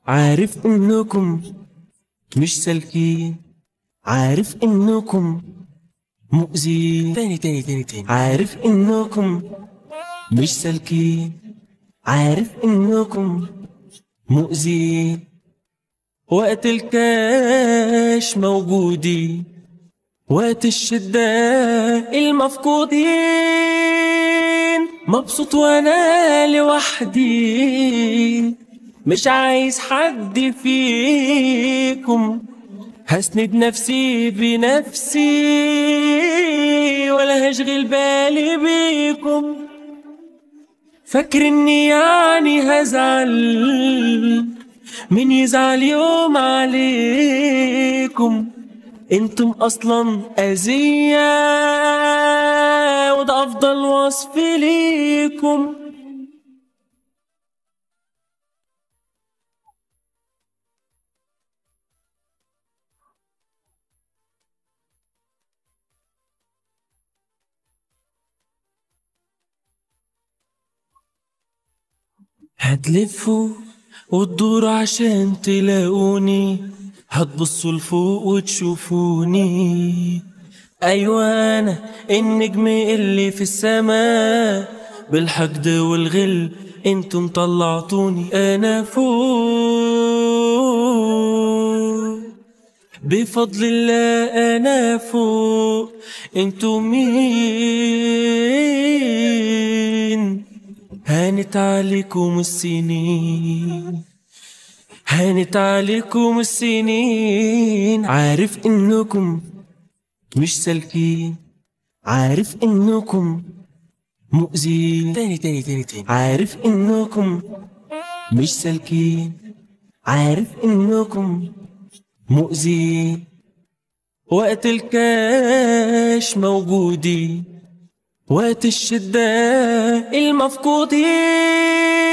عارف انكم مش سالكين، عارف انكم مؤذين. تاني عارف انكم مش سالكين، عارف انكم مؤذين. وقت الكاش موجودين، وقت الشدة المفقودين. مبسوط وانا لوحدي، مش عايز حد فيكم. هسند نفسي بنفسي، ولا هشغل بالي بيكم. فاكر اني يعني هزعل، مين يزعل يوم عليكم؟ انتم اصلا اذية، وده افضل وصف ليكم. هتلفوا وتدوروا عشان تلاقوني، هتبصوا لفوق وتشوفوني. ايوه انا النجم اللي في السماء، بالحقد والغل انتم طلعتوني. انا فوق بفضل الله، انا فوق. انتم مين؟ هانت عليكم السنين، هانت عليكم السنين. عارف انكم مش سالكين، عارف انكم مؤذين. تاني عارف انكم مش سالكين، عارف انكم مؤذين. وقت الكاش موجودين، وقت الشدة المفقودين.